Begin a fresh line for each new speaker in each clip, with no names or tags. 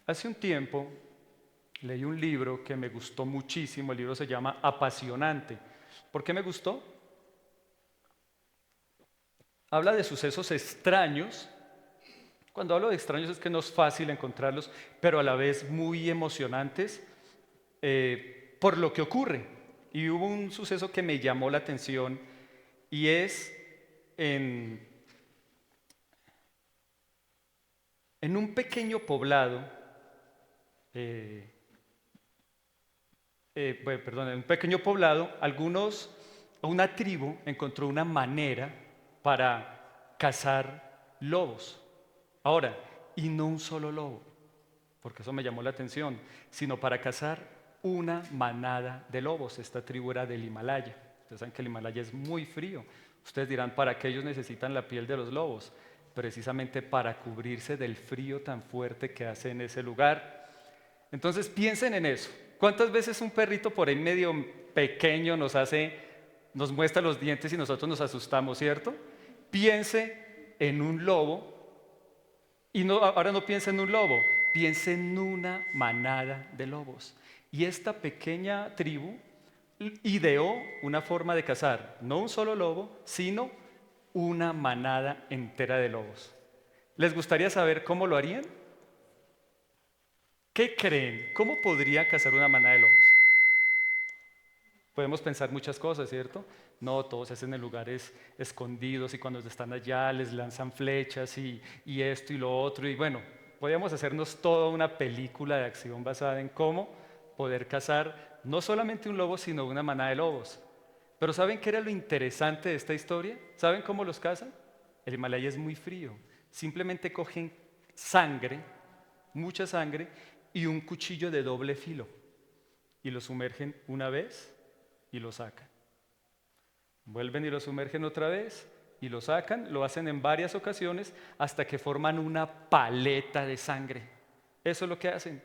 Hace un tiempo leí un libro que me gustó muchísimo, el libro se llama Apasionante. ¿Por qué me gustó? Habla de sucesos extraños. Cuando hablo de extraños es que no es fácil encontrarlos, pero a la vez muy emocionantes por lo que ocurre. Y hubo un suceso que me llamó la atención y es en, en un pequeño poblado, eh, perdón, en un pequeño poblado, una tribu encontró una manera para cazar lobos. Ahora, y no un solo lobo, porque eso me llamó la atención, sino para cazar una manada de lobos. Esta tribu era del Himalaya. Ustedes saben que el Himalaya es muy frío. Ustedes dirán, ¿para qué ellos necesitan la piel de los lobos? Precisamente para cubrirse del frío tan fuerte que hace en ese lugar. Entonces piensen en eso. ¿Cuántas veces un perrito por ahí medio pequeño nos muestra los dientes y nosotros nos asustamos, cierto? Piense en un lobo y no, ahora no piense en un lobo, piense en una manada de lobos. Y esta pequeña tribu ideó una forma de cazar, no un solo lobo, sino una manada entera de lobos. ¿Les gustaría saber cómo lo harían? ¿Qué creen? ¿Cómo podría cazar una manada de lobos? Podemos pensar muchas cosas, ¿cierto? No, todos se hacen en lugares escondidos y cuando están allá les lanzan flechas y esto y lo otro. Y bueno, podríamos hacernos toda una película de acción basada en cómo poder cazar no solamente un lobo, sino una manada de lobos. Pero ¿saben qué era lo interesante de esta historia? ¿Saben cómo los cazan? El Himalaya es muy frío. Simplemente cogen sangre, mucha sangre, y un cuchillo de doble filo y lo sumergen una vez y lo sacan. Vuelven y lo sumergen otra vez y lo sacan, lo hacen en varias ocasiones hasta que forman una paleta de sangre. Eso es lo que hacen.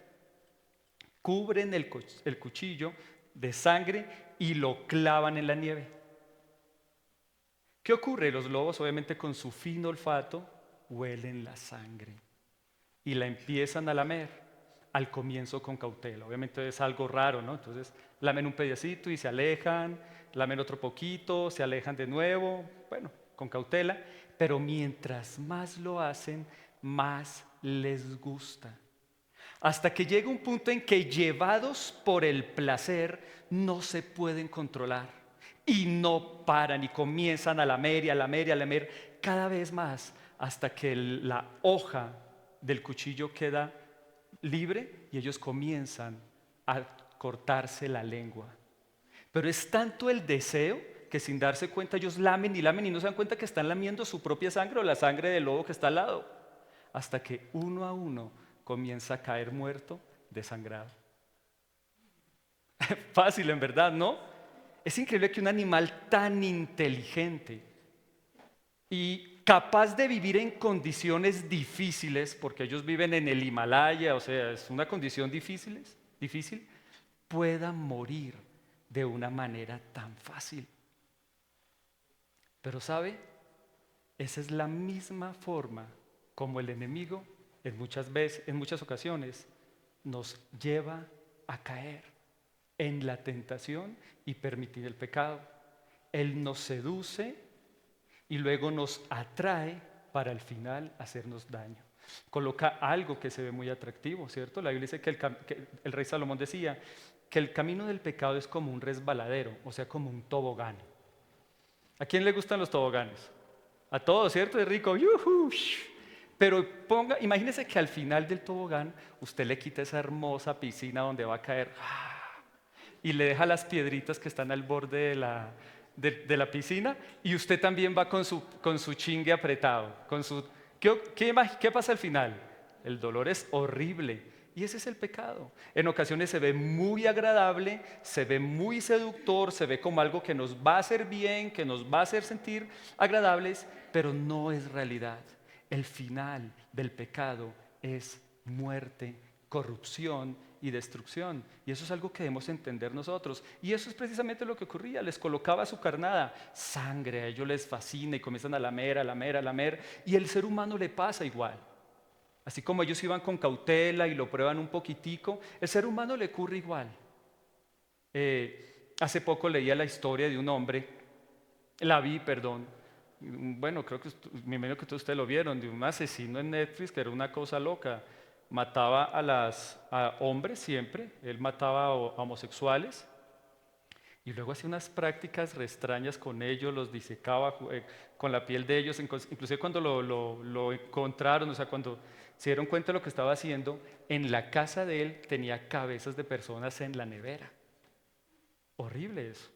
Cubren el cuchillo de sangre y lo clavan en la nieve. ¿Qué ocurre? Los lobos, obviamente con su fino olfato, huelen la sangre y la empiezan a lamer. Al comienzo con cautela, obviamente es algo raro, ¿no? Entonces lamen un pedacito y se alejan, lamen otro poquito, se alejan de nuevo, bueno, con cautela, pero mientras más lo hacen, más les gusta. Hasta que llega un punto en que llevados por el placer no se pueden controlar y no paran y comienzan a lamer y a lamer y a lamer cada vez más hasta que la hoja del cuchillo queda libre y ellos comienzan a cortarse la lengua. Pero es tanto el deseo que sin darse cuenta ellos lamen y no se dan cuenta que están lamiendo su propia sangre o la sangre del lobo que está al lado, hasta que uno a uno comienza a caer muerto, desangrado. Fácil en verdad, ¿no? Es increíble que un animal tan inteligente y capaz de vivir en condiciones difíciles, porque ellos viven en el Himalaya, o sea, es una condición difícil, pueda morir de una manera tan fácil. Pero ¿sabe? Esa es la misma forma como el enemigo en muchas ocasiones nos lleva a caer en la tentación y permitir el pecado. Él nos seduce y luego nos atrae para al final hacernos daño. Coloca algo que se ve muy atractivo, ¿cierto? La Biblia dice que el rey Salomón decía que el camino del pecado es como un resbaladero, o sea, como un tobogán. ¿A quién le gustan los toboganes? A todos, ¿cierto? Es rico. ¡Yujú! Pero imagínese que al final del tobogán usted le quita esa hermosa piscina donde va a caer y le deja las piedritas que están al borde de la piscina y usted también va con su chingue apretado. ¿Qué pasa al final? El dolor es horrible. Y ese es el pecado. En ocasiones se ve muy agradable, se ve muy seductor, se ve como algo que nos va a hacer bien, que nos va a hacer sentir agradables, pero no es realidad. El final del pecado es muerte, corrupción y destrucción. Y eso es algo que debemos entender nosotros. Y eso es precisamente lo que ocurría. Les colocaba su carnada, sangre, a ellos les fascina y comienzan a lamer, a lamer, a lamer. Y el ser humano le pasa igual. Así como ellos iban con cautela y lo prueban un poquitico, el ser humano le ocurre igual. Hace poco leía la historia de un hombre, la vi, perdón, bueno, creo que me imagino que todos ustedes lo vieron, de un asesino en Netflix que era una cosa loca. Mataba a hombres siempre, él mataba a homosexuales y luego hacía unas prácticas re extrañas con ellos, los disecaba con la piel de ellos, inclusive cuando lo encontraron, o sea, cuando se dieron cuenta de lo que estaba haciendo, en la casa de él tenía cabezas de personas en la nevera. Horrible eso.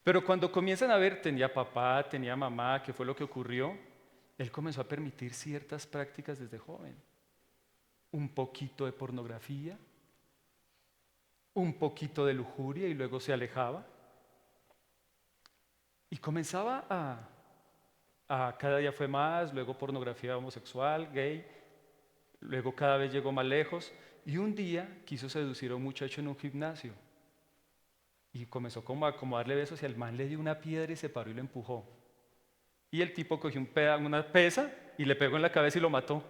Pero cuando comienzan a ver, tenía papá, tenía mamá, qué fue lo que ocurrió, él comenzó a permitir ciertas prácticas desde joven. Un poquito de pornografía, un poquito de lujuria y luego se alejaba. Y comenzaba a cada día fue más, luego pornografía homosexual, gay, luego cada vez llegó más lejos y un día quiso seducir a un muchacho en un gimnasio y comenzó como a darle besos y al man le dio una piedra y se paró y lo empujó. Y el tipo cogió una pesa y le pegó en la cabeza y lo mató.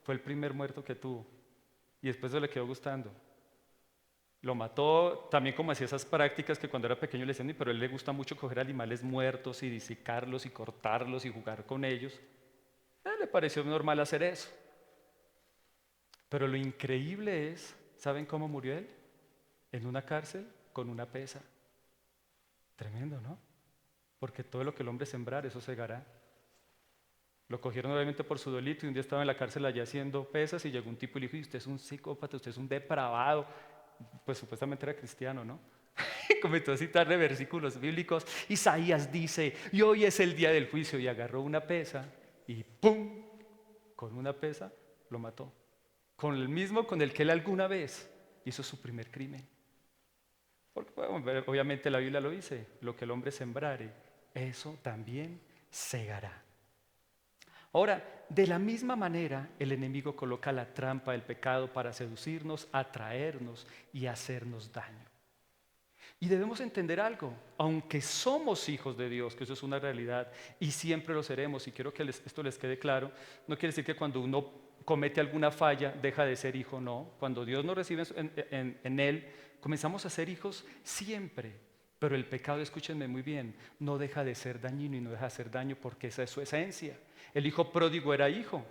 Fue el primer muerto que tuvo y después se le quedó gustando. Lo mató también como hacía esas prácticas que cuando era pequeño le decían, pero a él le gusta mucho coger animales muertos y disecarlos y cortarlos y jugar con ellos. A él le pareció normal hacer eso. Pero lo increíble es, ¿saben cómo murió él? En una cárcel con una pesa. Tremendo, ¿no? Porque todo lo que el hombre sembrar, eso segará. Lo cogieron obviamente por su delito y un día estaba en la cárcel allá haciendo pesas y llegó un tipo y le dijo, usted es un psicópata, usted es un depravado. Pues supuestamente era cristiano, ¿no? Comenzó a citarle versículos bíblicos. Isaías dice, y hoy es el día del juicio, y agarró una pesa y ¡pum! Con una pesa lo mató. Con el mismo con el que él alguna vez hizo su primer crimen. Porque bueno, obviamente la Biblia lo dice, lo que el hombre sembrare, eso también segará. Ahora, de la misma manera, el enemigo coloca la trampa del pecado para seducirnos, atraernos y hacernos daño. Y debemos entender algo, aunque somos hijos de Dios, que eso es una realidad y siempre lo seremos, y quiero que esto les quede claro, no quiere decir que cuando uno comete alguna falla deja de ser hijo, no. Cuando Dios nos recibe en Él, comenzamos a ser hijos siempre. Pero el pecado, escúchenme muy bien, no deja de ser dañino y no deja de hacer daño porque esa es su esencia. El hijo pródigo era hijo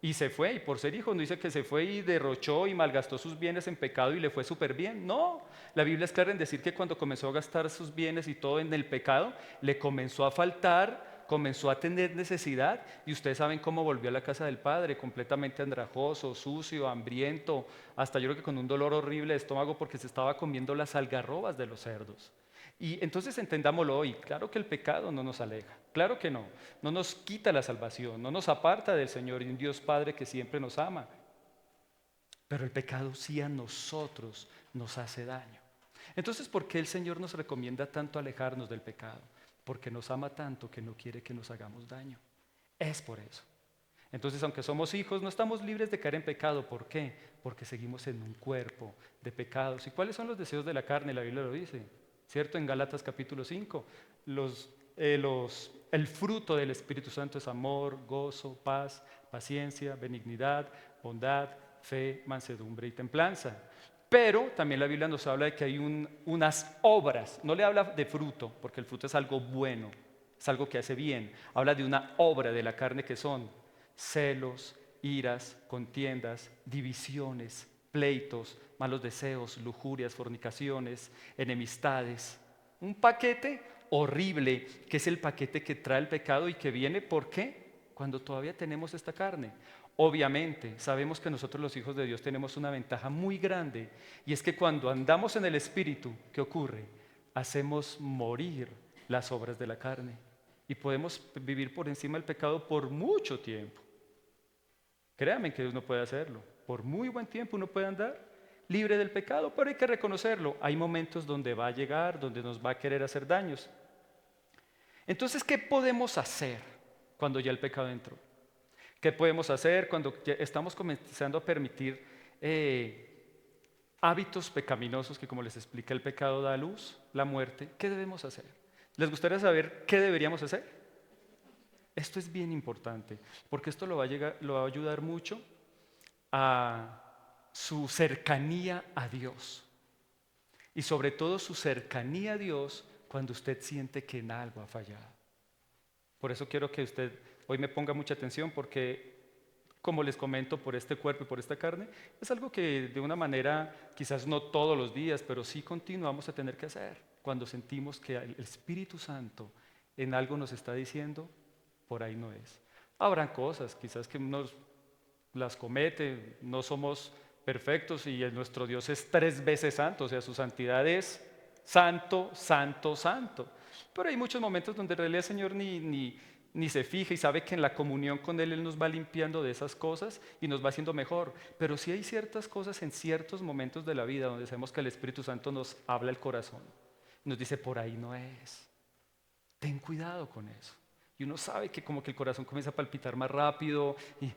y se fue, y por ser hijo no dice que se fue y derrochó y malgastó sus bienes en pecado y le fue súper bien. No, la Biblia es clara en decir que cuando comenzó a gastar sus bienes y todo en el pecado, le comenzó a faltar, comenzó a tener necesidad y ustedes saben cómo volvió a la casa del padre, completamente andrajoso, sucio, hambriento, hasta yo creo que con un dolor horrible de estómago porque se estaba comiendo las algarrobas de los cerdos. Y entonces entendámoslo hoy, claro que el pecado no nos aleja, claro que no, no nos quita la salvación, no nos aparta del Señor y un Dios Padre que siempre nos ama, pero el pecado sí a nosotros nos hace daño. Entonces, ¿por qué el Señor nos recomienda tanto alejarnos del pecado? Porque nos ama tanto que no quiere que nos hagamos daño. Es por eso. Entonces, aunque somos hijos, no estamos libres de caer en pecado. ¿Por qué? Porque seguimos en un cuerpo de pecados. ¿Y cuáles son los deseos de la carne? La Biblia lo dice, ¿cierto? En Gálatas capítulo 5, el fruto del Espíritu Santo es amor, gozo, paz, paciencia, benignidad, bondad, fe, mansedumbre y templanza. Pero también la Biblia nos habla de que hay unas obras, no le habla de fruto, porque el fruto es algo bueno, es algo que hace bien. Habla de una obra de la carne que son celos, iras, contiendas, divisiones, pleitos, malos deseos, lujurias, fornicaciones, enemistades. Un paquete horrible que es el paquete que trae el pecado y que viene, ¿por qué? Cuando todavía tenemos esta carne. Obviamente, sabemos que nosotros los hijos de Dios tenemos una ventaja muy grande y es que cuando andamos en el Espíritu, ¿qué ocurre? Hacemos morir las obras de la carne y podemos vivir por encima del pecado por mucho tiempo. Créanme que uno puede hacerlo. Por muy buen tiempo uno puede andar libre del pecado, pero hay que reconocerlo. Hay momentos donde va a llegar, donde nos va a querer hacer daños. Entonces, ¿qué podemos hacer cuando ya el pecado entró? ¿Qué podemos hacer cuando ya estamos comenzando a permitir hábitos pecaminosos que, como les explica, el pecado da a luz, la muerte? ¿Qué debemos hacer? ¿Les gustaría saber qué deberíamos hacer? Esto es bien importante, porque esto lo va a ayudar mucho a su cercanía a Dios. Y sobre todo su cercanía a Dios cuando usted siente que en algo ha fallado. Por eso quiero que usted hoy me ponga mucha atención porque, como les comento, por este cuerpo y por esta carne, es algo que de una manera, quizás no todos los días, pero sí continua vamos a tener que hacer. Cuando sentimos que el Espíritu Santo en algo nos está diciendo, por ahí no es. Habrán cosas, quizás que nos las comete, no somos perfectos y nuestro Dios es 3 veces santo, o sea, su santidad es santo, santo, santo. Pero hay muchos momentos donde en realidad el Señor ni se fija y sabe que en la comunión con Él nos va limpiando de esas cosas y nos va haciendo mejor. Pero sí hay ciertas cosas en ciertos momentos de la vida donde sabemos que el Espíritu Santo nos habla el corazón. Nos dice, por ahí no es. Ten cuidado con eso. Y uno sabe que como que el corazón comienza a palpitar más rápido y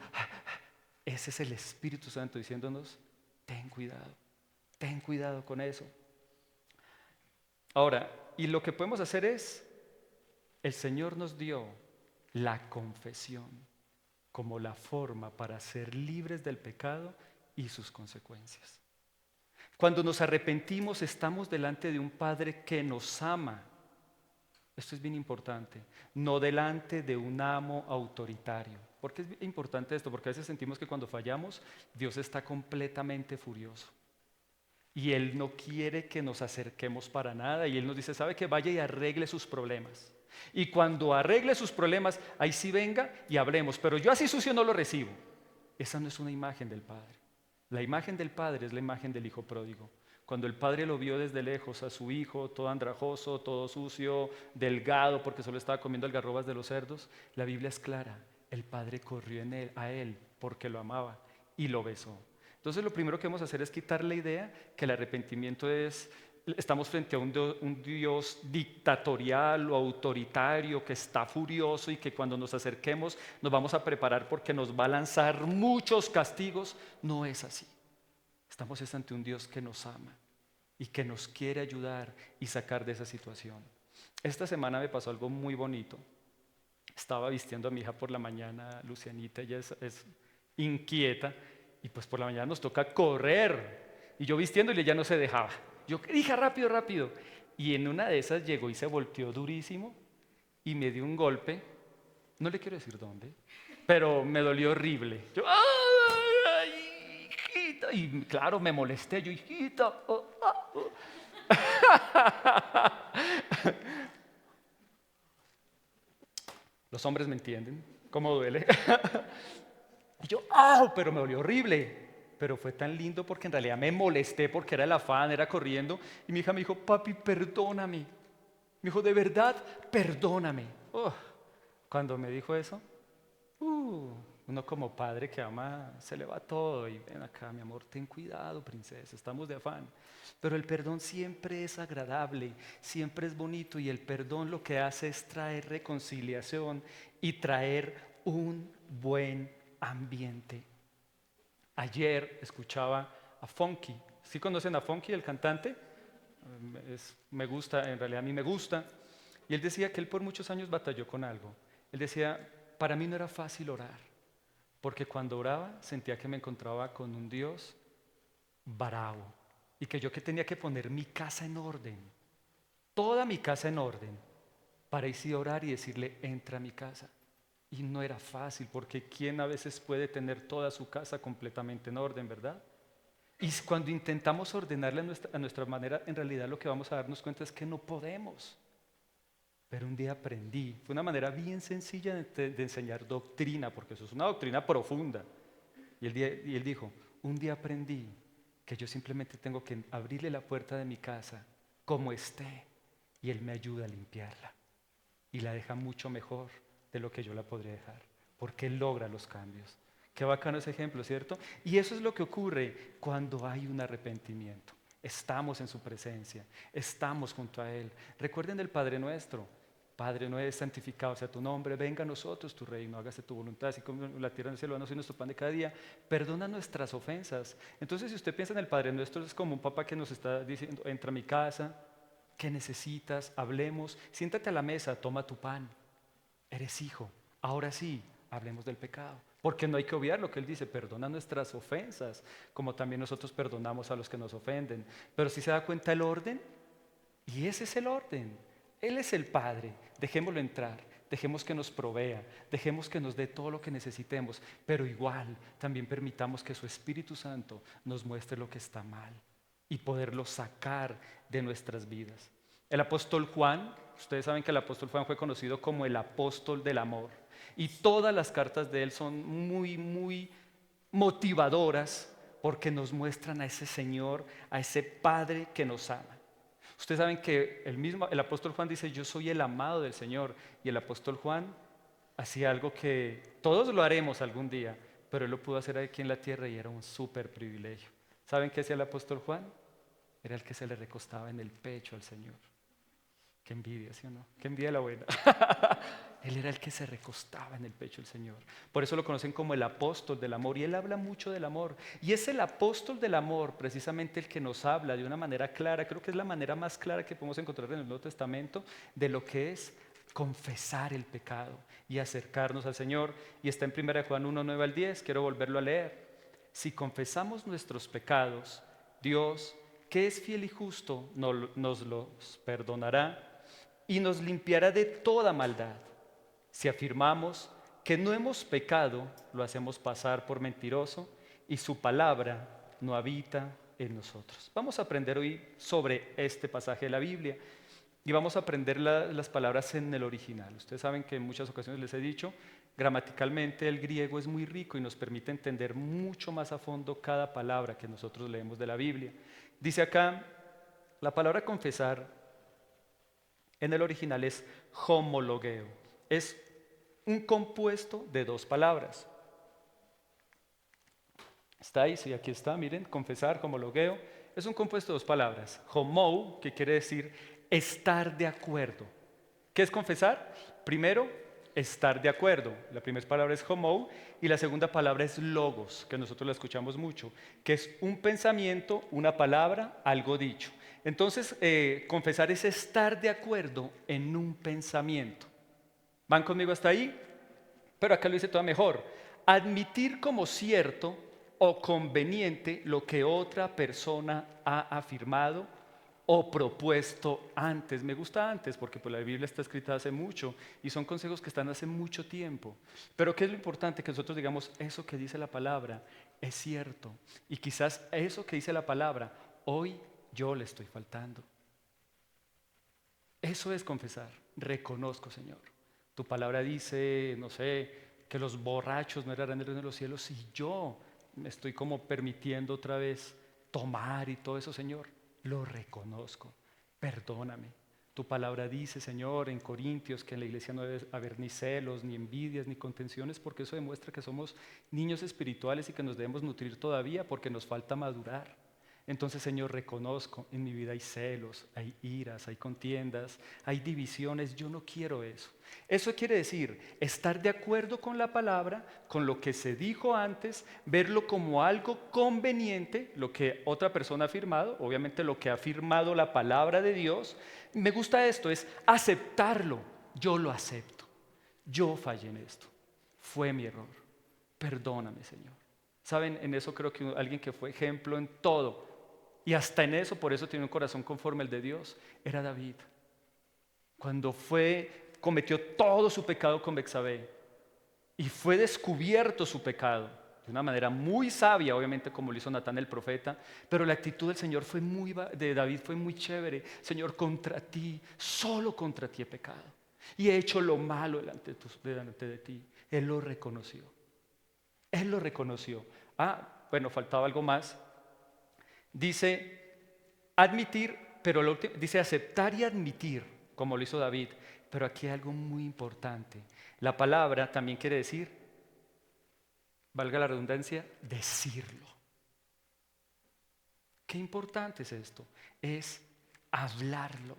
ese es el Espíritu Santo diciéndonos, ten cuidado con eso. Ahora, y lo que podemos hacer es, el Señor nos dio la confesión como la forma para ser libres del pecado y sus consecuencias. Cuando nos arrepentimos, estamos delante de un Padre que nos ama. Esto es bien importante, no delante de un amo autoritario. ¿Por qué es importante esto? Porque a veces sentimos que cuando fallamos, Dios está completamente furioso. Y Él no quiere que nos acerquemos para nada. Y Él nos dice, ¿sabe qué? Vaya y arregle sus problemas. Y cuando arregle sus problemas, ahí sí venga y hablemos. Pero yo así sucio no lo recibo. Esa no es una imagen del Padre. La imagen del Padre es la imagen del Hijo pródigo. Cuando el Padre lo vio desde lejos a su hijo, todo andrajoso, todo sucio, delgado, porque solo estaba comiendo algarrobas de los cerdos, la Biblia es clara. El Padre corrió a él porque lo amaba y lo besó. Entonces lo primero que vamos a hacer es quitar la idea que el arrepentimiento es, estamos frente a un Dios dictatorial o autoritario que está furioso y que cuando nos acerquemos nos vamos a preparar porque nos va a lanzar muchos castigos. No es así. Estamos ante un Dios que nos ama y que nos quiere ayudar y sacar de esa situación. Esta semana me pasó algo muy bonito. Estaba vistiendo a mi hija por la mañana, Lucianita, ella es inquieta y pues por la mañana nos toca correr. Y yo vistiéndole ella no se dejaba. Yo, hija, rápido, rápido. Y en una de esas llegó y se volteó durísimo y me dio un golpe. No le quiero decir dónde, pero me dolió horrible. Yo, ¡ay, hijita! Y claro, me molesté. Yo, hijita. Los hombres me entienden cómo duele. Y yo, ¡ah! Pero me dolió horrible. Pero fue tan lindo porque en realidad me molesté porque era el afán, era corriendo. Y mi hija me dijo, papi, perdóname. Me dijo, de verdad, perdóname. Cuando me dijo eso, uno como padre que ama, se le va todo. Y ven acá, mi amor, ten cuidado, princesa, estamos de afán. Pero el perdón siempre es agradable, siempre es bonito. Y el perdón lo que hace es traer reconciliación y traer un buen ambiente. Ayer escuchaba a Funky. ¿Sí conocen a Funky, el cantante? Me gusta, en realidad a mí me gusta. Y él decía que él por muchos años batalló con algo. Él decía, para mí no era fácil orar, porque cuando oraba sentía que me encontraba con un Dios bravo y que yo que tenía que poner mi casa en orden, toda mi casa en orden, para ir a orar y decirle, entra a mi casa. Y no era fácil, porque ¿quién a veces puede tener toda su casa completamente en orden, verdad? Y cuando intentamos ordenarle a nuestra manera, en realidad lo que vamos a darnos cuenta es que no podemos. Pero un día aprendí, fue una manera bien sencilla de enseñar doctrina, porque eso es una doctrina profunda. Y él dijo, un día aprendí que yo simplemente tengo que abrirle la puerta de mi casa como esté, y Él me ayuda a limpiarla. Y la deja mucho mejor de lo que yo la podría dejar, porque Él logra los cambios. Qué bacano ese ejemplo, ¿cierto? Y eso es lo que ocurre cuando hay un arrepentimiento. Estamos en su presencia, estamos junto a Él. Recuerden del Padre Nuestro. Padre nuestro, santificado sea tu nombre, venga a nosotros tu reino, hágase tu voluntad, así como en la tierra en el cielo, danos hoy nuestro pan de cada día, perdona nuestras ofensas. Entonces, si usted piensa en el Padre Nuestro, es como un papá que nos está diciendo, entra a mi casa, ¿qué necesitas? Hablemos, siéntate a la mesa, toma tu pan, eres hijo. Ahora sí, hablemos del pecado, Porque no hay que obviar lo que él dice, perdona nuestras ofensas, como también nosotros perdonamos a los que nos ofenden. Pero si se da cuenta el orden, y ese es el orden. Él es el Padre, dejémoslo entrar, dejemos que nos provea, dejemos que nos dé todo lo que necesitemos, pero igual también permitamos que su Espíritu Santo nos muestre lo que está mal y poderlo sacar de nuestras vidas. El apóstol Juan, ustedes saben que el apóstol Juan fue conocido como el apóstol del amor, y todas las cartas de él son muy, muy motivadoras porque nos muestran a ese Señor, a ese Padre que nos ama. Ustedes saben que el apóstol Juan dice, yo soy el amado del Señor, y el apóstol Juan hacía algo que todos lo haremos algún día, pero él lo pudo hacer aquí en la tierra y era un súper privilegio. ¿Saben qué hacía el apóstol Juan? Era el que se le recostaba en el pecho al Señor. Qué envidia, ¿sí o no? Qué envidia la buena. Él era el que se recostaba en el pecho del Señor. Por eso lo conocen como el apóstol del amor. Y él habla mucho del amor. Y es el apóstol del amor precisamente el que nos habla de una manera clara. Creo que es la manera más clara que podemos encontrar en el Nuevo Testamento de lo que es confesar el pecado y acercarnos al Señor. Y está en 1 Juan 1, 9 al 10. Quiero volverlo a leer. Si confesamos nuestros pecados, Dios, que es fiel y justo, nos los perdonará y nos limpiará de toda maldad. Si afirmamos que no hemos pecado, lo hacemos pasar por mentiroso y su palabra no habita en nosotros. Vamos a aprender hoy sobre este pasaje de la Biblia y vamos a aprender las palabras en el original. Ustedes saben que en muchas ocasiones les he dicho, gramaticalmente el griego es muy rico y nos permite entender mucho más a fondo cada palabra que nosotros leemos de la Biblia. Dice acá, la palabra confesar en el original es homologeo. Es un compuesto de dos palabras. Está ahí, sí, aquí está, miren, confesar, homologueo. Es un compuesto de dos palabras. Homou, que quiere decir estar de acuerdo. ¿Qué es confesar? Primero, estar de acuerdo. La primera palabra es homou y la segunda palabra es logos, que nosotros la escuchamos mucho, que es un pensamiento, una palabra, algo dicho. Entonces, confesar es estar de acuerdo en un pensamiento. ¿Van conmigo hasta ahí? Pero acá lo dice todavía mejor. Admitir como cierto o conveniente lo que otra persona ha afirmado o propuesto antes. Me gusta antes porque pues, la Biblia está escrita hace mucho y son consejos que están hace mucho tiempo. Pero ¿qué es lo importante? Que nosotros digamos, eso que dice la palabra es cierto. Y quizás eso que dice la palabra, hoy yo le estoy faltando. Eso es confesar. Reconozco, Señor. Tu palabra dice, no sé, que los borrachos no heredarán el reino de los cielos, y yo me estoy como permitiendo otra vez tomar y todo eso, Señor. Lo reconozco. Perdóname. Tu palabra dice, Señor, en Corintios, que en la iglesia no debe haber ni celos, ni envidias, ni contenciones, porque eso demuestra que somos niños espirituales y que nos debemos nutrir todavía porque nos falta madurar. Entonces, Señor, reconozco, en mi vida hay celos, hay iras, hay contiendas, hay divisiones. Yo no quiero eso. Eso quiere decir estar de acuerdo con la palabra, con lo que se dijo antes, verlo como algo conveniente, lo que otra persona ha afirmado, obviamente lo que ha afirmado la palabra de Dios. Me gusta esto, es aceptarlo. Yo lo acepto. Yo fallé en esto. Fue mi error. Perdóname, Señor. Saben, en eso creo que alguien que fue ejemplo en todo, y hasta en eso, por eso tiene un corazón conforme al de Dios, era David. Cuando cometió todo su pecado con Betsabé y fue descubierto su pecado de una manera muy sabia, obviamente como lo hizo Natán el profeta, pero la actitud del Señor de David fue muy chévere. Señor, contra ti, solo contra ti he pecado y he hecho lo malo delante de ti. Él lo reconoció. Él lo reconoció. Bueno, faltaba algo más. Dice admitir, pero dice aceptar y admitir, como lo hizo David. Pero aquí hay algo muy importante. La palabra también quiere decir, valga la redundancia, decirlo. Qué importante es esto. Es hablarlo.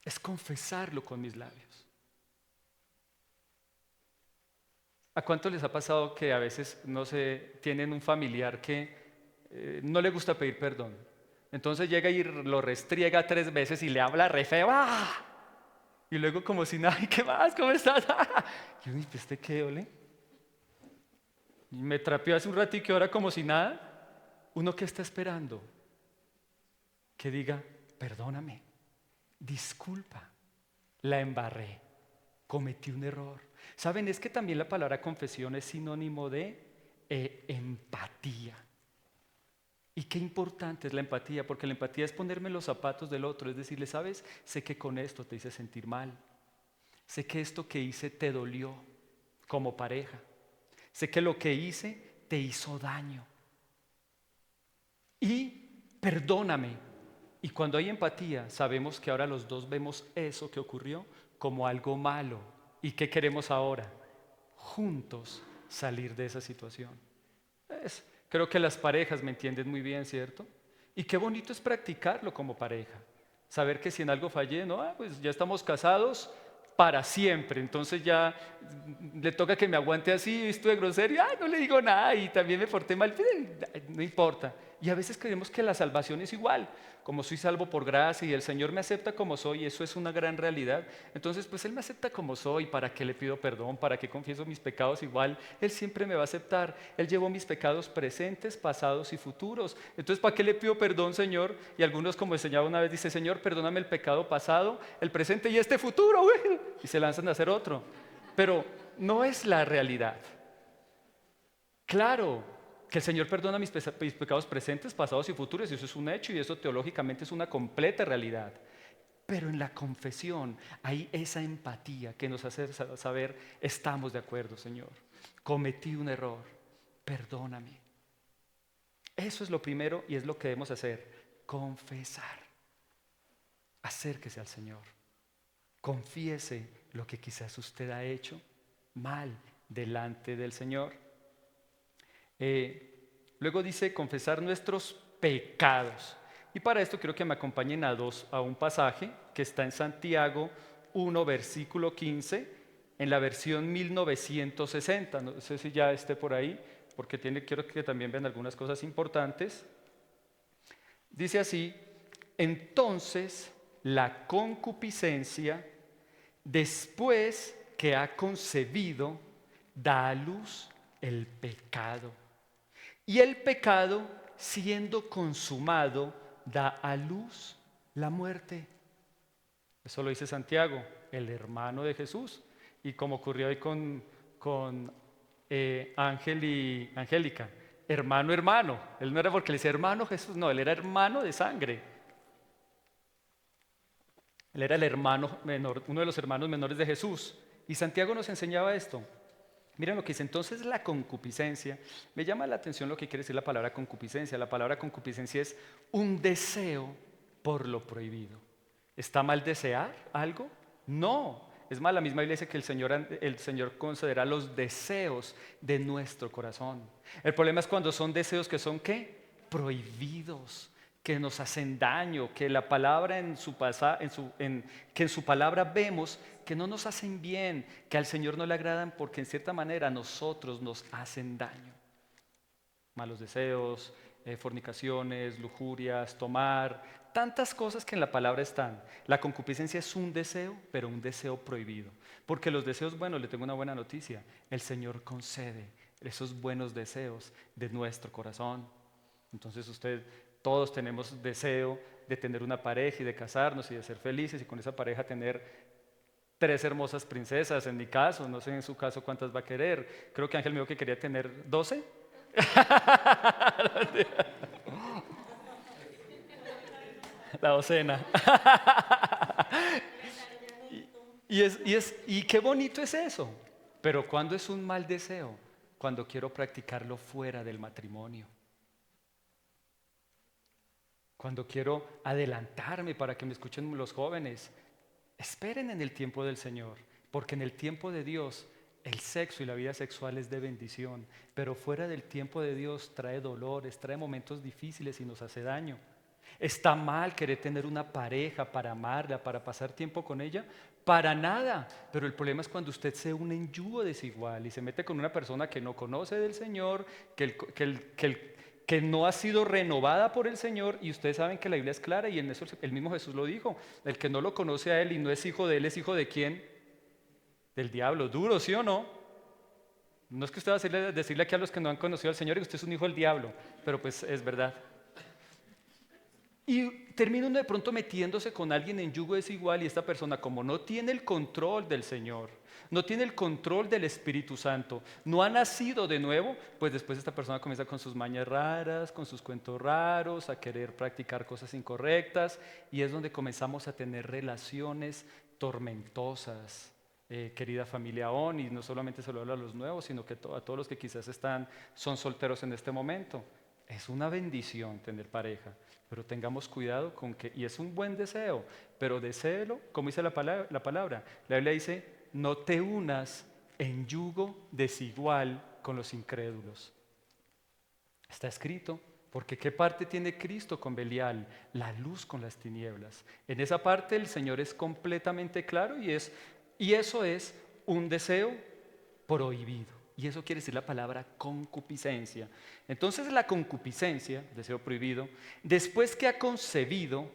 Es confesarlo con mis labios. ¿A cuánto les ha pasado que a veces, no sé, tienen un familiar que no le gusta pedir perdón? Entonces llega y lo restriega 3 veces y le habla re feo. ¡Ah! Y luego como si nada, ¿qué más? ¿Cómo estás? Y uno, ¿este qué ole? me trapeó hace un ratito y ahora como si nada, ¿uno qué está esperando? Que diga, perdóname, disculpa, la embarré, cometí un error. ¿Saben? Es que también la palabra confesión es sinónimo de empatía. Y qué importante es la empatía, porque la empatía es ponerme en los zapatos del otro, es decirle, ¿sabes? Sé que con esto te hice sentir mal, sé que esto que hice te dolió como pareja, sé que lo que hice te hizo daño y perdóname. Y cuando hay empatía, sabemos que ahora los dos vemos eso que ocurrió como algo malo. ¿Y qué queremos ahora? Juntos salir de esa situación. Creo que las parejas me entienden muy bien, ¿cierto? Y qué bonito es practicarlo como pareja. Saber que si en algo fallé, no, pues ya estamos casados para siempre. Entonces ya le toca que me aguante así, estuve grosero, no le digo nada y también me porté mal, no importa. Y a veces creemos que la salvación es igual, como soy salvo por gracia y el Señor me acepta como soy, eso es una gran realidad. Entonces, pues Él me acepta como soy, ¿para qué le pido perdón? ¿Para qué confieso mis pecados igual? Él siempre me va a aceptar. Él llevó mis pecados presentes, pasados y futuros. Entonces, ¿para qué le pido perdón, Señor? Y algunos, como enseñaba una vez, dice, Señor, perdóname el pecado pasado, el presente y este futuro. Y se lanzan a hacer otro. Pero no es la realidad. Claro que el Señor perdona mis pecados presentes, pasados y futuros, y eso es un hecho, y eso teológicamente es una completa realidad. Pero en la confesión hay esa empatía que nos hace saber, estamos de acuerdo, Señor, cometí un error, perdóname. Eso es lo primero y es lo que debemos hacer, confesar. Acérquese al Señor, confiese lo que quizás usted ha hecho mal delante del Señor. Luego dice confesar nuestros pecados. Y para esto quiero que me acompañen a un pasaje que está en Santiago 1, versículo 15, en la versión 1960. No sé si ya esté por ahí, porque quiero que también vean algunas cosas importantes. Dice así, entonces la concupiscencia, después que ha concebido, da a luz el pecado. Y el pecado, siendo consumado, da a luz la muerte. Eso lo dice Santiago, el hermano de Jesús. Y como ocurrió hoy con Ángel y Angélica, hermano. Él no era porque le decía hermano Jesús, no, él era hermano de sangre. Él era el hermano menor, uno de los hermanos menores de Jesús. Y Santiago nos enseñaba esto. Miren lo que dice, entonces la concupiscencia, me llama la atención lo que quiere decir la palabra concupiscencia. La palabra concupiscencia es un deseo por lo prohibido. ¿Está mal desear algo? No. Es más, la misma Biblia dice que el Señor concederá los deseos de nuestro corazón. El problema es cuando son deseos que son ¿qué? Prohibidos, que nos hacen daño, que la palabra que en su palabra vemos que no nos hacen bien, que al Señor no le agradan porque en cierta manera a nosotros nos hacen daño. Malos deseos, fornicaciones, lujurias, tomar, tantas cosas que en la palabra están. La concupiscencia es un deseo, pero un deseo prohibido. Porque los deseos, bueno, le tengo una buena noticia, el Señor concede esos buenos deseos de nuestro corazón. Entonces todos tenemos deseo de tener una pareja y de casarnos y de ser felices y con esa pareja tener 3 hermosas princesas, en mi caso, no sé en su caso cuántas va a querer. Creo que Ángel me dijo que quería tener 12. La docena. Y qué bonito es eso. Pero ¿cuándo es un mal deseo? Cuando quiero practicarlo fuera del matrimonio. Cuando quiero adelantarme para que me escuchen los jóvenes. Esperen en el tiempo del Señor, porque en el tiempo de Dios el sexo y la vida sexual es de bendición, pero fuera del tiempo de Dios trae dolores, trae momentos difíciles y nos hace daño. ¿Está mal querer tener una pareja para amarla, para pasar tiempo con ella? Para nada, pero el problema es cuando usted se une en yugo desigual y se mete con una persona que no conoce del Señor, que no ha sido renovada por el Señor, y ustedes saben que la Biblia es clara y en eso el mismo Jesús lo dijo, el que no lo conoce a Él y no es hijo de Él, ¿es hijo de quién? Del diablo. Duro, ¿sí o no? No es que usted va a decirle aquí a los que no han conocido al Señor que usted es un hijo del diablo, pero pues es verdad. Y termina uno de pronto metiéndose con alguien en yugo desigual y esta persona, como no tiene el control del Señor, no tiene el control del Espíritu Santo, no ha nacido de nuevo, pues después esta persona comienza con sus mañas raras, con sus cuentos raros, a querer practicar cosas incorrectas y es donde comenzamos a tener relaciones tormentosas. Querida familia ON, y no solamente se lo habla a los nuevos, sino que a todos los que quizás son solteros en este momento. Es una bendición tener pareja, pero tengamos cuidado con que, y es un buen deseo, pero deséelo, como dice la palabra. La Biblia dice, no te unas en yugo desigual con los incrédulos. Está escrito, porque ¿qué parte tiene Cristo con Belial? La luz con las tinieblas. En esa parte el Señor es completamente claro y eso es un deseo prohibido. Y eso quiere decir la palabra concupiscencia. Entonces la concupiscencia, deseo prohibido, después que ha concebido,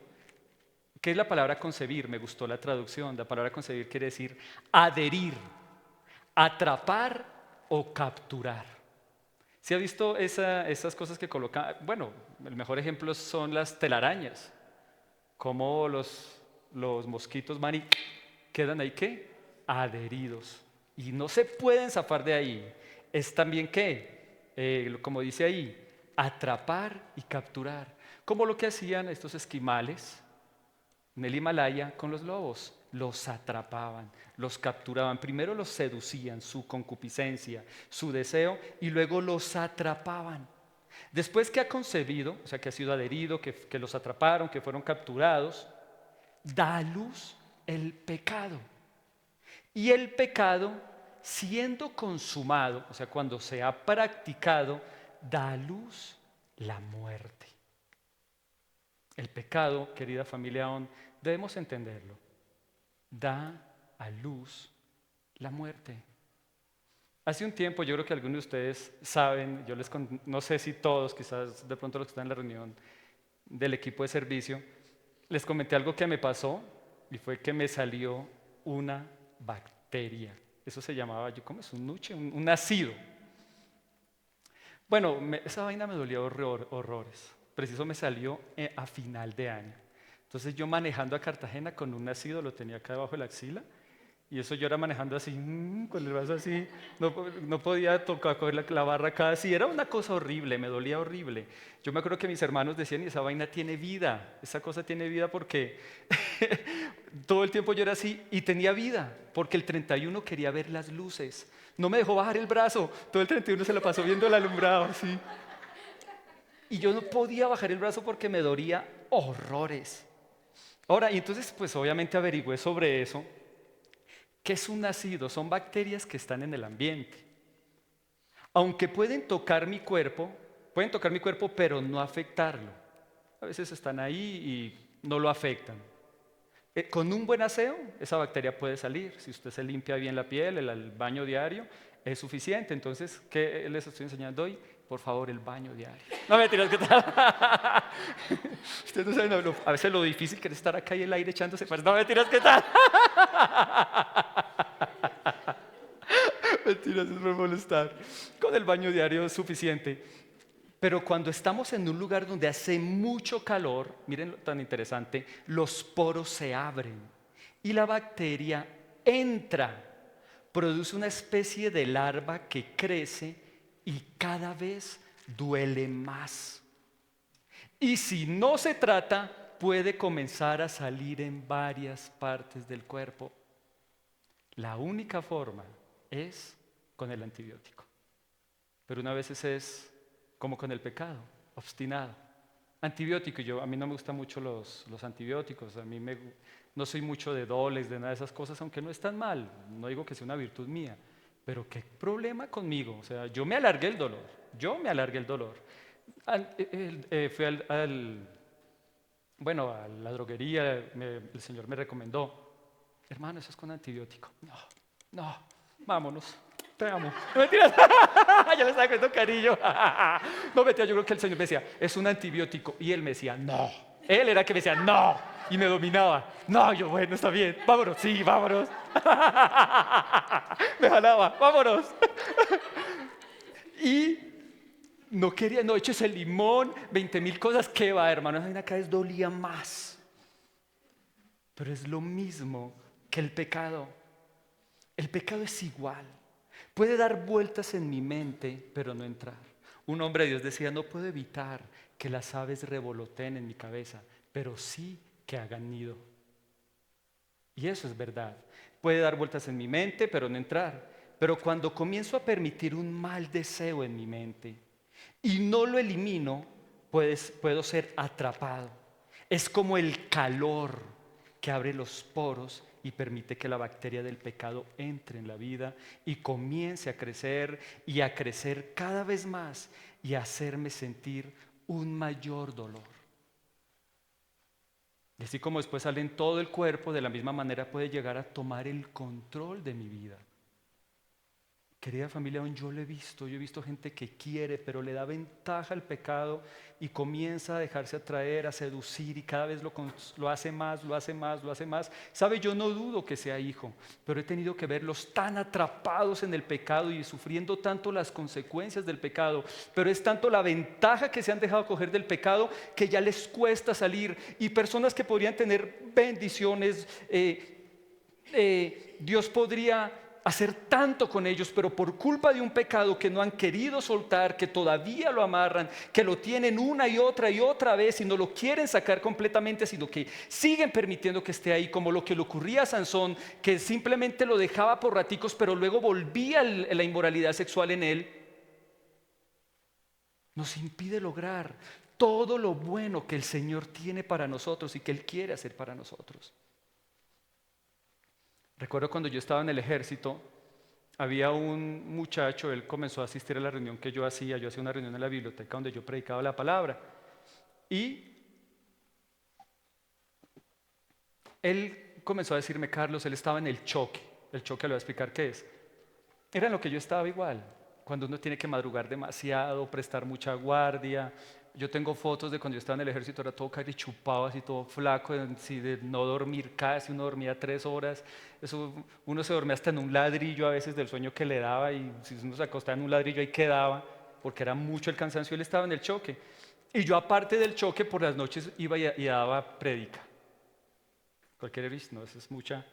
¿qué es la palabra concebir? Me gustó la traducción. La palabra concebir quiere decir adherir, atrapar o capturar. ¿Sí ha visto esas cosas que colocan? Bueno, el mejor ejemplo son las telarañas. Cómo los mosquitos van y quedan ahí, ¿qué? Adheridos. Y no se pueden zafar de ahí. Es también, ¿qué? Como dice ahí, atrapar y capturar. Como lo que hacían estos esquimales en el Himalaya con los lobos. Los atrapaban, los capturaban. Primero los seducían, su concupiscencia, su deseo, y luego los atrapaban. Después que ha concebido, o sea que ha sido adherido, que los atraparon, que fueron capturados, da a luz el pecado. Y el pecado, siendo consumado, o sea, cuando se ha practicado, da a luz la muerte. El pecado, querida familia ON, debemos entenderlo, da a luz la muerte. Hace un tiempo, yo creo que algunos de ustedes saben, no sé si todos, quizás de pronto los que están en la reunión del equipo de servicio, les comenté algo que me pasó y fue que me salió una bacteria. Eso se llamaba, ¿cómo es? Un nuche, un nacido. Bueno, esa vaina me dolía horrores. Preciso me salió a final de año. Entonces yo manejando a Cartagena con un nacido, lo tenía acá debajo de la axila, y eso yo era manejando así, con el brazo así, no podía coger la barra acá así, era una cosa horrible, me dolía horrible. Yo me acuerdo que mis hermanos decían, y esa vaina tiene vida, esa cosa tiene vida porque todo el tiempo yo era así y tenía vida, porque el 31 quería ver las luces, no me dejó bajar el brazo, todo el 31 se la pasó viendo el alumbrado así. Y yo no podía bajar el brazo porque me dolía horrores. Ahora, y entonces pues obviamente averigüé sobre eso. ¿Qué es un nacido? Son bacterias que están en el ambiente. Aunque pueden tocar mi cuerpo, pero no afectarlo. A veces están ahí y no lo afectan. Con un buen aseo, esa bacteria puede salir. Si usted se limpia bien la piel, el baño diario, es suficiente. Entonces, ¿qué les estoy enseñando hoy? Por favor, el baño diario. No, mentiras, ¿qué tal? Ustedes no saben, a veces lo difícil que es estar acá y el aire echándose. No, mentiras, ¿qué tal? Mentiras, es por molestar. Con el baño diario es suficiente. Pero cuando estamos en un lugar donde hace mucho calor, miren lo tan interesante, los poros se abren y la bacteria entra, produce una especie de larva que crece y cada vez duele más. Y si no se trata, puede comenzar a salir en varias partes del cuerpo. La única forma es con el antibiótico. Pero una vez es como con el pecado, obstinado. Antibiótico, a mí no me gustan mucho los antibióticos, no soy mucho de doles, de nada de esas cosas, aunque no es tan mal, no digo que sea una virtud mía, pero qué problema conmigo, o sea, yo me alargué el dolor. Fui a la droguería, el Señor me recomendó, hermano, eso es con antibiótico. No, vámonos. Te amo. No mentiras. Ya le estaba cogiendo cariño. No mentiras, yo creo que el Señor me decía, es un antibiótico. Y él me decía, no. Él era que me decía, no. Y me dominaba. No, yo, bueno, está bien. Vámonos, sí, vámonos. Me jalaba, vámonos. Y no quería, no, eches el limón, 20.000 cosas, ¿qué va, hermano? Esa vaina cada vez dolía más. Pero es lo mismo que el pecado. El pecado es igual. Puede dar vueltas en mi mente, pero no entrar. Un hombre de Dios decía, no puedo evitar que las aves revoloteen en mi cabeza, pero sí que hagan nido. Y eso es verdad. Puede dar vueltas en mi mente, pero no entrar. Pero cuando comienzo a permitir un mal deseo en mi mente y no lo elimino, puedo ser atrapado. Es como el calor que abre los poros y permite que la bacteria del pecado entre en la vida y comience a crecer cada vez más y a hacerme sentir un mayor dolor. Y así como después sale en todo el cuerpo, de la misma manera puede llegar a tomar el control de mi vida. Querida familia, aún yo he visto gente que quiere, pero le da ventaja al pecado y comienza a dejarse atraer, a seducir y cada vez lo hace más, lo hace más, lo hace más. Sabe, yo no dudo que sea hijo, pero he tenido que verlos tan atrapados en el pecado y sufriendo tanto las consecuencias del pecado, pero es tanto la ventaja que se han dejado coger del pecado que ya les cuesta salir. Y personas que podrían tener bendiciones, Dios podría hacer tanto con ellos, pero por culpa de un pecado que no han querido soltar, que todavía lo amarran, que lo tienen una y otra vez y no lo quieren sacar completamente, sino que siguen permitiendo que esté ahí, como lo que le ocurría a Sansón, que simplemente lo dejaba por raticos, pero luego volvía la inmoralidad sexual en él, nos impide lograr todo lo bueno que el Señor tiene para nosotros y que Él quiere hacer para nosotros. Recuerdo cuando yo estaba en el ejército, había un muchacho, él comenzó a asistir a la reunión que yo hacía una reunión en la biblioteca donde yo predicaba la palabra. Y él comenzó a decirme, Carlos, él estaba en el choque le voy a explicar qué es. Era en lo que yo estaba igual, cuando uno tiene que madrugar demasiado, prestar mucha guardia. Yo tengo fotos de cuando yo estaba en el ejército, era todo chupado, así todo flaco, de no dormir casi, uno dormía 3 horas. Eso, uno se dormía hasta en un ladrillo a veces del sueño que le daba y si uno se acostaba en un ladrillo ahí quedaba, porque era mucho el cansancio, él estaba en el choque. Y yo aparte del choque por las noches iba y daba prédica. Cualquier vez, no, eso es mucha.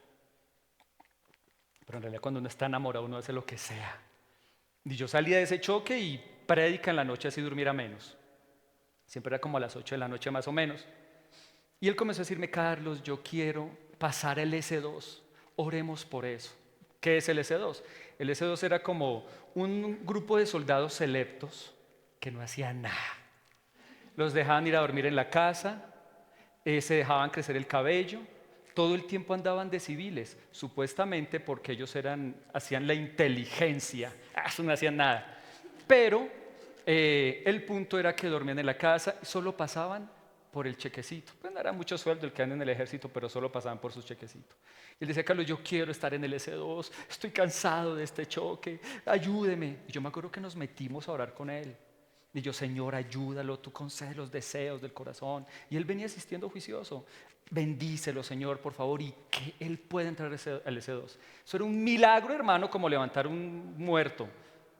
Pero en realidad cuando uno está enamorado uno hace lo que sea. Y yo salía de ese choque y prédica en la noche así durmiera menos. Siempre era como a las 8 de la noche más o menos. Y él comenzó a decirme, Carlos, yo quiero pasar el S2. Oremos por eso. ¿Qué es el S2? El S2 era como un grupo de soldados selectos que no hacían nada. Los dejaban ir a dormir en la casa, se dejaban crecer el cabello, todo el tiempo andaban de civiles, supuestamente porque ellos hacían la inteligencia, eso no hacían nada. Pero el punto era que dormían en la casa y solo pasaban por el chequecito. Pues no era mucho sueldo el que anda en el ejército, pero solo pasaban por sus chequecitos. Y él decía, Carlos, yo quiero estar en el S2, estoy cansado de este choque, ayúdeme. Y yo me acuerdo que nos metimos a orar con él. Y yo, Señor, ayúdalo, tú concedes los deseos del corazón. Y él venía asistiendo juicioso. Bendícelo, Señor, por favor, y que él pueda entrar al S2. Eso era un milagro, hermano, como levantar un muerto.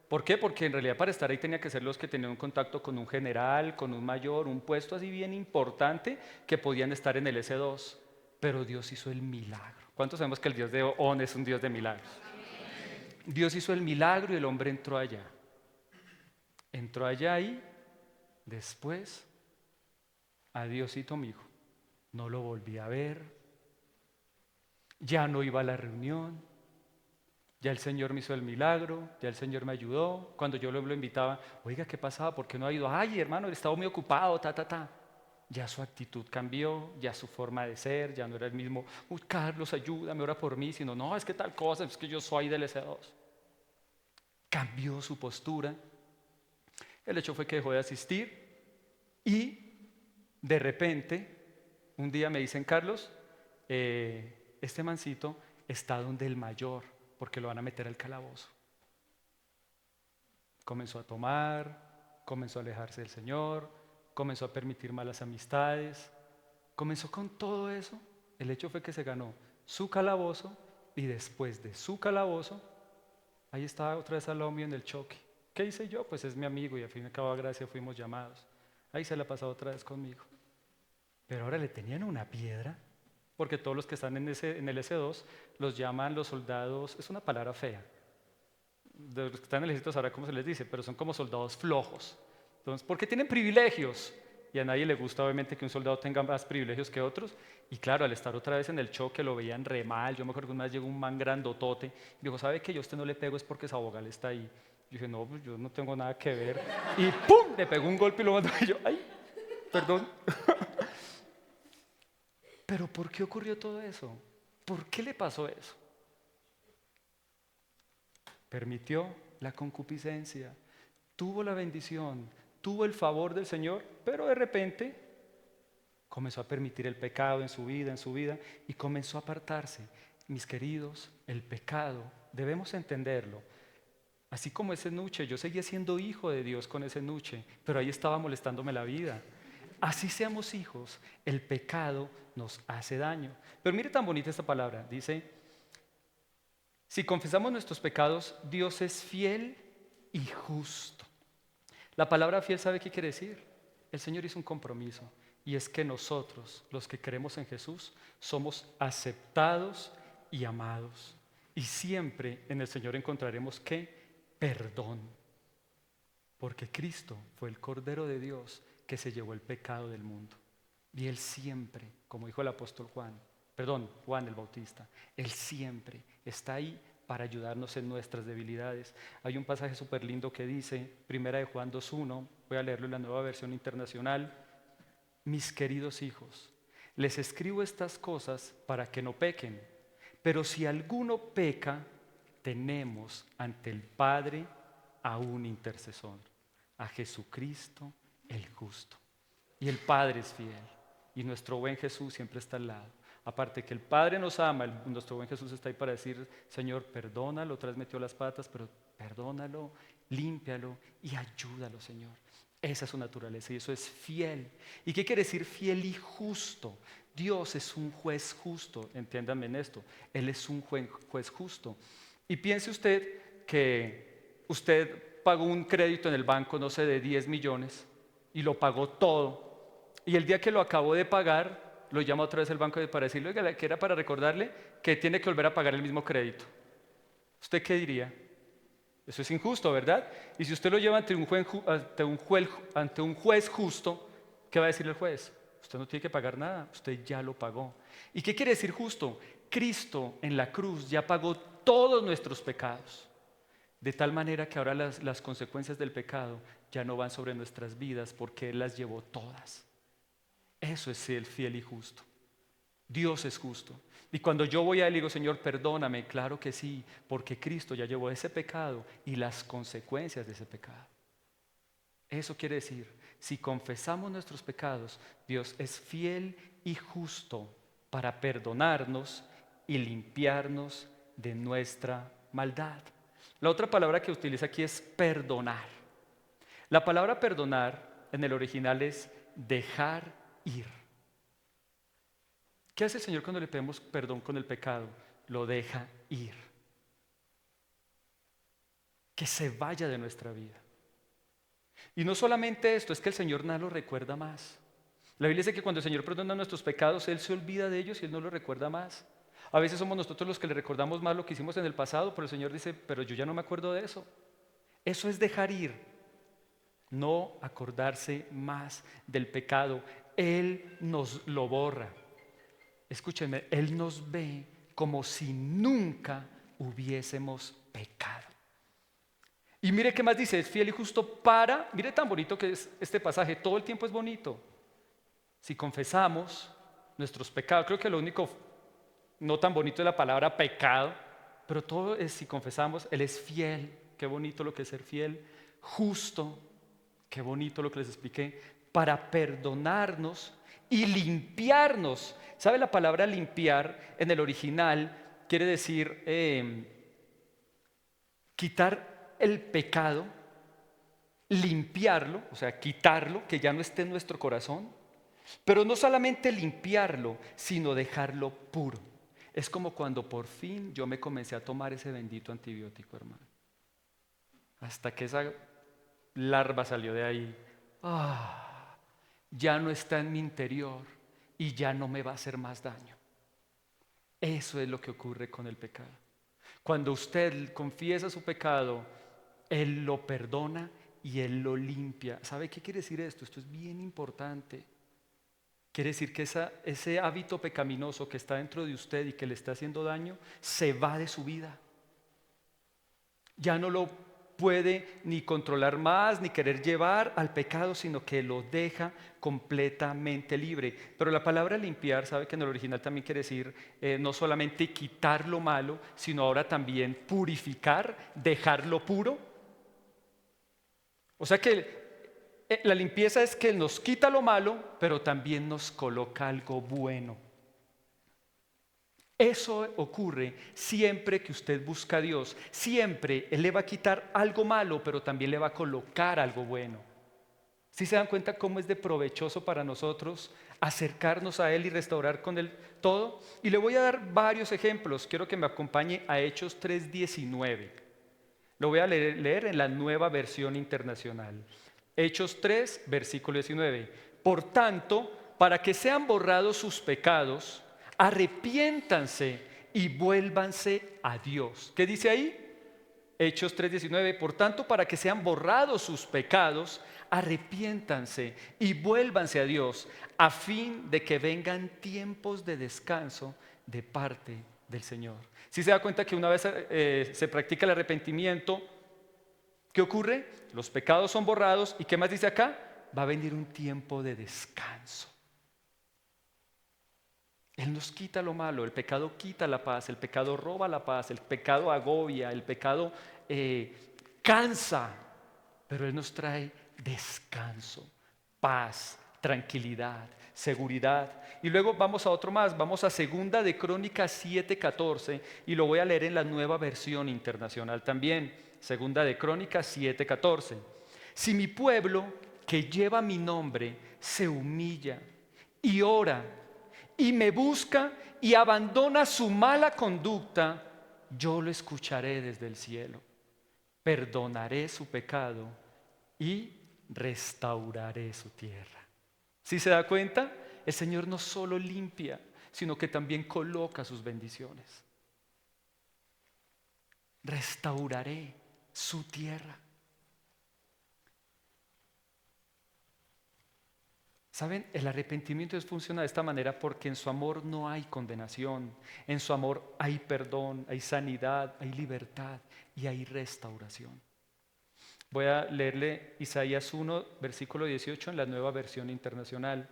¿Por qué? Porque en realidad para estar ahí tenía que ser los que tenían un contacto con un general, con un mayor, un puesto así bien importante que podían estar en el S2. Pero Dios hizo el milagro. ¿Cuántos sabemos que el Dios de On es un Dios de milagros? Dios hizo el milagro y el hombre entró allá. Entró allá y después, adiósito mi hijo, no lo volví a ver, ya no iba a la reunión, ya el Señor me hizo el milagro, ya el Señor me ayudó. Cuando yo lo invitaba, oiga, ¿qué pasaba? ¿Por qué no ha ido? Ay, hermano, él estaba muy ocupado, ta. Ya su actitud cambió, ya su forma de ser, ya no era el mismo, uy, Carlos, ayúdame, ora por mí, sino, no, es que tal cosa, es que yo soy del S2. Cambió su postura. El hecho fue que dejó de asistir y de repente, un día me dicen, Carlos, este mancito está donde el mayor, porque lo van a meter al calabozo. Comenzó a tomar, comenzó a alejarse del Señor, comenzó a permitir malas amistades, comenzó con todo eso. El hecho fue que se ganó su calabozo y después de su calabozo, ahí estaba otra vez al lado mío en el choque. ¿Qué hice yo? Pues es mi amigo y al fin y al cabo a gracia fuimos llamados. Ahí se la ha pasado otra vez conmigo. Pero ahora le tenían una piedra, porque todos los que están en el S2 los llaman los soldados, es una palabra fea. De los que están en el ejército sabrá cómo se les dice, pero son como soldados flojos. Entonces, porque tienen privilegios. Y a nadie le gusta obviamente que un soldado tenga más privilegios que otros. Y claro, al estar otra vez en el choque lo veían re mal. Yo me acuerdo que una vez llegó un man grandotote y dijo, ¿sabe que yo a usted no le pego es porque esa abogada está ahí? Yo dije, no, pues yo no tengo nada que ver. Y ¡pum! Le pegó un golpe y lo mandó. Y yo, ay, perdón. Pero ¿por qué ocurrió todo eso? ¿Por qué le pasó eso? Permitió la concupiscencia, tuvo la bendición, tuvo el favor del Señor, pero de repente comenzó a permitir el pecado en su vida, y comenzó a apartarse. Mis queridos, el pecado, debemos entenderlo. Así como ese Nuche, yo seguía siendo hijo de Dios con ese Nuche, pero ahí estaba molestándome la vida. Así seamos hijos, el pecado nos hace daño. Pero mire tan bonita esta palabra, dice, si confesamos nuestros pecados, Dios es fiel y justo. La palabra fiel, ¿sabe qué quiere decir? El Señor hizo un compromiso, y es que nosotros, los que creemos en Jesús, somos aceptados y amados. Y siempre en el Señor encontraremos ¿qué? Perdón. Porque Cristo fue el Cordero de Dios que se llevó el pecado del mundo. Y Él siempre, como dijo el apóstol Juan el Bautista, Él siempre está ahí para ayudarnos en nuestras debilidades. Hay un pasaje súper lindo que dice, Primera de Juan 2:1, voy a leerlo en la Nueva Versión Internacional. Mis queridos hijos, les escribo estas cosas para que no pequen, pero si alguno peca, tenemos ante el Padre a un intercesor, a Jesucristo el justo. Y el Padre es fiel, y nuestro buen Jesús siempre está al lado. Aparte que el Padre nos ama, nuestro buen Jesús está ahí para decir, Señor, perdónalo, otra vez metió las patas, pero perdónalo, límpialo y ayúdalo, Señor. Esa es su naturaleza y eso es fiel. ¿Y qué quiere decir fiel y justo? Dios es un juez justo, entiéndanme en esto. Él es un juez justo. Y piense usted que usted pagó un crédito en el banco, no sé, de 10 millones y lo pagó todo. Y el día que lo acabó de pagar, lo llama otra vez el banco para decirle, oiga, que era para recordarle que tiene que volver a pagar el mismo crédito. ¿Usted qué diría? Eso es injusto, ¿verdad? Y si usted lo lleva ante un juez justo, ¿qué va a decir el juez? Usted no tiene que pagar nada, usted ya lo pagó. ¿Y qué quiere decir justo? Cristo en la cruz ya pagó todos nuestros pecados, de tal manera que ahora las consecuencias del pecado ya no van sobre nuestras vidas porque Él las llevó todas. Eso es ser fiel y justo. Dios es justo. Y cuando yo voy a Él y digo, Señor, perdóname, claro que sí, porque Cristo ya llevó ese pecado y las consecuencias de ese pecado. Eso quiere decir, si confesamos nuestros pecados, Dios es fiel y justo para perdonarnos y limpiarnos de nuestra maldad. La otra palabra que utiliza aquí es perdonar. La palabra perdonar en el original es dejar ir. ¿Qué hace el Señor cuando le pedimos perdón con el pecado? Lo deja ir. Que se vaya de nuestra vida. Y no solamente esto, es que el Señor nada lo recuerda más. La Biblia dice que cuando el Señor perdona nuestros pecados, Él se olvida de ellos y Él no los recuerda más. A veces somos nosotros los que le recordamos más lo que hicimos en el pasado, pero el Señor dice, pero yo ya no me acuerdo de eso. Eso es dejar ir. No acordarse más del pecado. Él nos lo borra. Escúchenme, Él nos ve como si nunca hubiésemos pecado. Y mire qué más dice, es fiel y justo para, mire tan bonito que es este pasaje, todo el tiempo es bonito. Si confesamos nuestros pecados, creo que lo único no tan bonito es la palabra pecado, pero todo es si confesamos, Él es fiel, qué bonito lo que es ser fiel, justo, qué bonito lo que les expliqué, para perdonarnos y limpiarnos. ¿Sabe la palabra limpiar en el original? Quiere decir quitar el pecado, limpiarlo, o sea, quitarlo, que ya no esté en nuestro corazón, pero no solamente limpiarlo, sino dejarlo puro. Es como cuando por fin yo me comencé a tomar ese bendito antibiótico, hermano. hasta que esa larva salió de ahí. Ya no está en mi interior y ya no me va a hacer más daño. Eso es lo que ocurre con el pecado. Cuando usted confiesa su pecado, Él lo perdona y Él lo limpia. ¿Sabe qué quiere decir esto? Esto es bien importante. Quiere decir que ese hábito pecaminoso que está dentro de usted y que le está haciendo daño, se va de su vida. Ya no lo puede ni controlar más, ni querer llevar al pecado, sino que lo deja completamente libre. Pero la palabra limpiar, sabe que en el original también quiere decir no solamente quitar lo malo, sino ahora también purificar, dejarlo puro. O sea que la limpieza es que nos quita lo malo, pero también nos coloca algo bueno. Eso ocurre siempre que usted busca a Dios. Siempre Él le va a quitar algo malo, pero también le va a colocar algo bueno. ¿Sí se dan cuenta cómo es de provechoso para nosotros acercarnos a Él y restaurar con Él todo? Y le voy a dar varios ejemplos. Quiero que me acompañe a Hechos 3:19. Lo voy a leer en la Nueva Versión Internacional. Hechos 3, versículo 19. Por tanto, para que sean borrados sus pecados, arrepiéntanse y vuélvanse a Dios. ¿Qué dice ahí? Hechos 3:19. Por tanto, para que sean borrados sus pecados, arrepiéntanse y vuélvanse a Dios, a fin de que vengan tiempos de descanso de parte del Señor. Si se da cuenta que una vez se practica el arrepentimiento, ¿qué ocurre? Los pecados son borrados. ¿Y qué más dice acá? Va a venir un tiempo de descanso. Él nos quita lo malo, el pecado quita la paz, el pecado roba la paz, el pecado agobia, el pecado cansa, pero Él nos trae descanso, paz, tranquilidad, seguridad. Y luego vamos a otro más, vamos a Segunda de Crónicas 7:14 y lo voy a leer en la Nueva Versión Internacional también. Segunda de Crónicas 7:14. Si mi pueblo, que lleva mi nombre, se humilla y ora y me busca y abandona su mala conducta, yo lo escucharé desde el cielo, perdonaré su pecado y restauraré su tierra. ¿Sí se da cuenta? El Señor no solo limpia, sino que también coloca sus bendiciones. Restauraré su tierra. ¿Saben? El arrepentimiento funciona de esta manera porque en su amor no hay condenación, en su amor hay perdón, hay sanidad, hay libertad y hay restauración. Voy a leerle Isaías 1, versículo 18 en la Nueva Versión Internacional.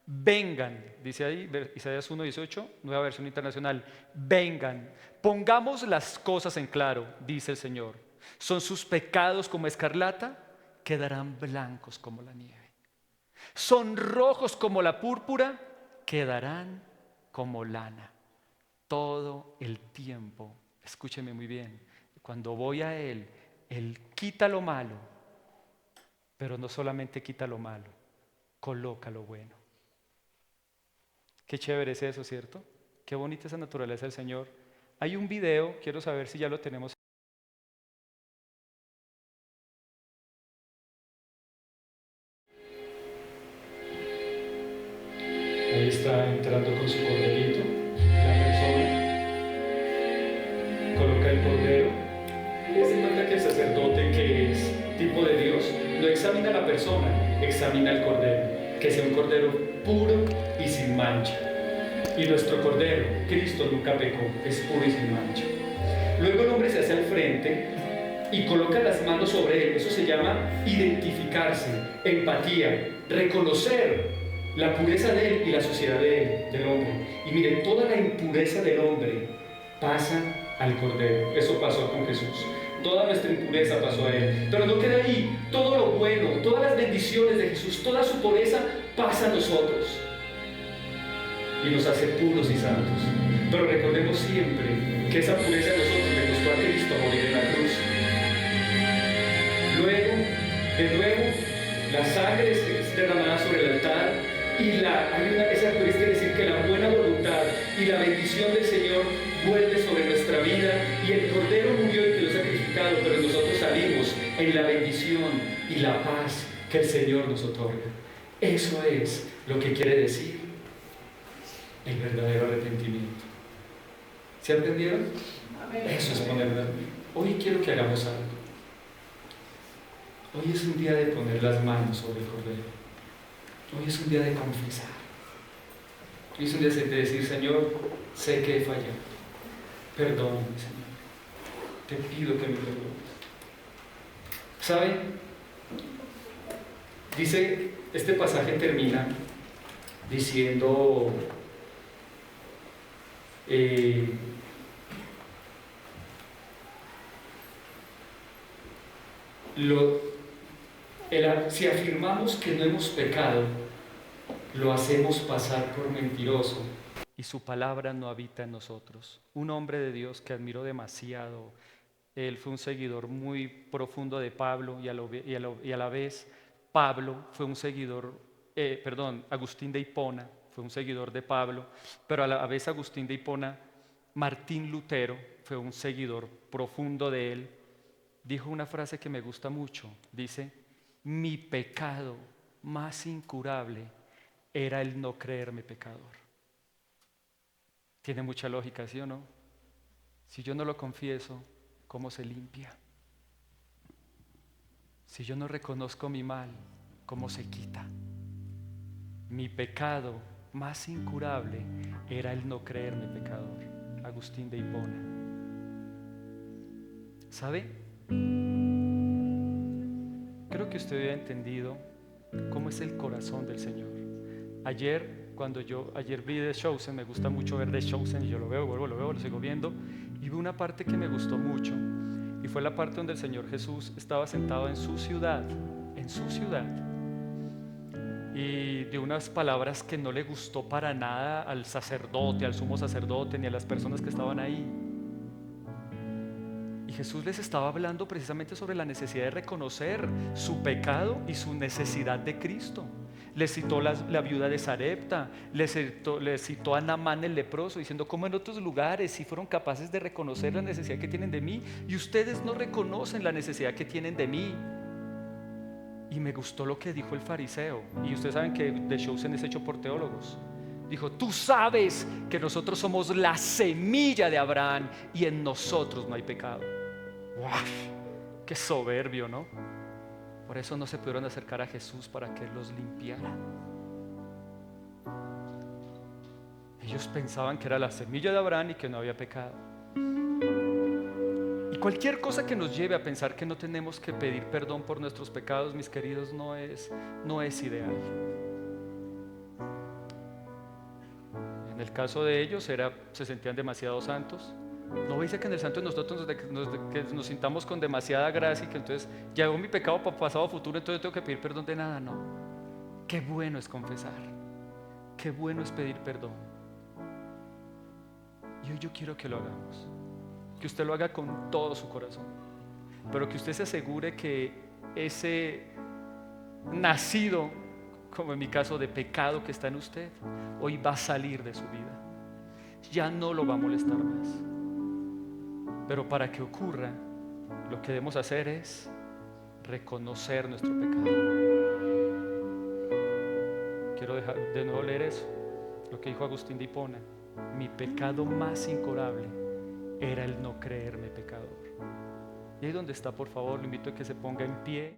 Vengan, dice ahí, Isaías 1:18, Nueva Versión Internacional. Vengan, pongamos las cosas en claro, dice el Señor. ¿Son sus pecados como escarlata? Quedarán blancos como la nieve. ¿Son rojos como la púrpura? Quedarán como lana. Todo el tiempo, escúcheme muy bien, cuando voy a Él, Él quita lo malo, pero no solamente quita lo malo, coloca lo bueno. Qué chévere es eso, ¿cierto? Qué bonita esa naturaleza del Señor. Hay un video, quiero saber si ya lo tenemos. Ahí está entrando con su corderito, la persona, coloca el cordero. Y se cuenta que el sacerdote, que es tipo de Dios, no examina a la persona, examina al cordero, que sea un cordero puro y sin mancha. Y nuestro cordero, Cristo, nunca pecó, es puro y sin mancha. Luego el hombre se hace al frente y coloca las manos sobre él. Eso se llama identificarse, empatía, reconocer la pureza de él y la suciedad del hombre. Y miren, toda la impureza del hombre pasa al cordero. Eso pasó con Jesús. Toda nuestra impureza pasó a Él. Pero no queda ahí. Todo lo bueno, todas las bendiciones de Jesús, toda su pureza pasa a nosotros y nos hace puros y santos. Pero recordemos siempre que esa pureza de nosotros le costó a Cristo morir en la cruz. Luego, de nuevo, la sangre es derramada sobre el altar y esa pureza quiere decir que la buena voluntad y la bendición del Señor vuelve sobre nuestra vida, y el Cordero murió y quedó sacrificado, pero nosotros salimos la paz que el Señor nos otorga. Eso es lo que quiere decir el verdadero arrepentimiento. ¿Se aprendieron? Eso es poner las manos. Hoy quiero que hagamos algo. Hoy es un día de poner las manos sobre el Cordero. Hoy es un día de confesar. Hoy es un día de decir: Señor, sé que he fallado. Perdóname, Señor. Te pido que me perdones. ¿Saben? Dice, este pasaje termina diciendo si afirmamos que no hemos pecado, lo hacemos pasar por mentiroso y su palabra no habita en nosotros. Un hombre de Dios que admiro demasiado, él fue un seguidor muy profundo de Pablo y a la vez Pablo fue un seguidor, Agustín de Hipona fue un seguidor de Pablo, pero a la vez Agustín de Hipona, Martín Lutero fue un seguidor profundo de él. Dijo una frase que me gusta mucho, dice: mi pecado más incurable era el no creerme pecador. Tiene mucha lógica, ¿sí o no? Si yo no lo confieso, ¿cómo se limpia? Si yo no reconozco mi mal, ¿cómo se quita? Mi pecado más incurable era el no creerme pecador. Agustín de Hipona. ¿Sabe? Creo que usted ha entendido cómo es el corazón del Señor. Ayer vi The Chosen, me gusta mucho ver The Chosen, y yo lo veo, lo sigo viendo, y vi una parte que me gustó mucho, y fue la parte donde el Señor Jesús estaba sentado en su ciudad, y de unas palabras que no le gustó para nada al sacerdote, al sumo sacerdote, ni a las personas que estaban ahí. Y Jesús les estaba hablando precisamente sobre la necesidad de reconocer su pecado y su necesidad de Cristo. Les citó la viuda de Sarepta, les citó a Naamán el leproso, diciendo: como en otros lugares sí fueron capaces de reconocer la necesidad que tienen de mí, y ustedes no reconocen la necesidad que tienen de mí. Y me gustó lo que dijo el fariseo, y ustedes saben que The Chosen es hecho por teólogos. Dijo: tú sabes que nosotros somos la semilla de Abraham y en nosotros no hay pecado. ¡Wow! ¡Qué soberbio!, ¿no? Por eso no se pudieron acercar a Jesús para que Él los limpiara. Ellos pensaban que era la semilla de Abraham y que no había pecado. Y cualquier cosa que nos lleve a pensar que no tenemos que pedir perdón por nuestros pecados, mis queridos, no es ideal. En el caso de ellos se sentían demasiado santos. No dice que en el santo de nosotros que nos sintamos con demasiada gracia y que entonces llegó mi pecado para pasado o futuro, entonces tengo que pedir perdón de nada. No. Qué bueno es confesar. Qué bueno es pedir perdón. Y hoy yo quiero que lo hagamos. Que usted lo haga con todo su corazón. Pero que usted se asegure que ese nacido, como en mi caso, de pecado que está en usted, hoy va a salir de su vida. Ya no lo va a molestar más. Pero para que ocurra, lo que debemos hacer es reconocer nuestro pecado. Quiero dejar de nuevo leer eso, lo que dijo Agustín de Hipona: mi pecado más incurable era el no creerme pecador. Y ahí donde está, por favor, lo invito a que se ponga en pie.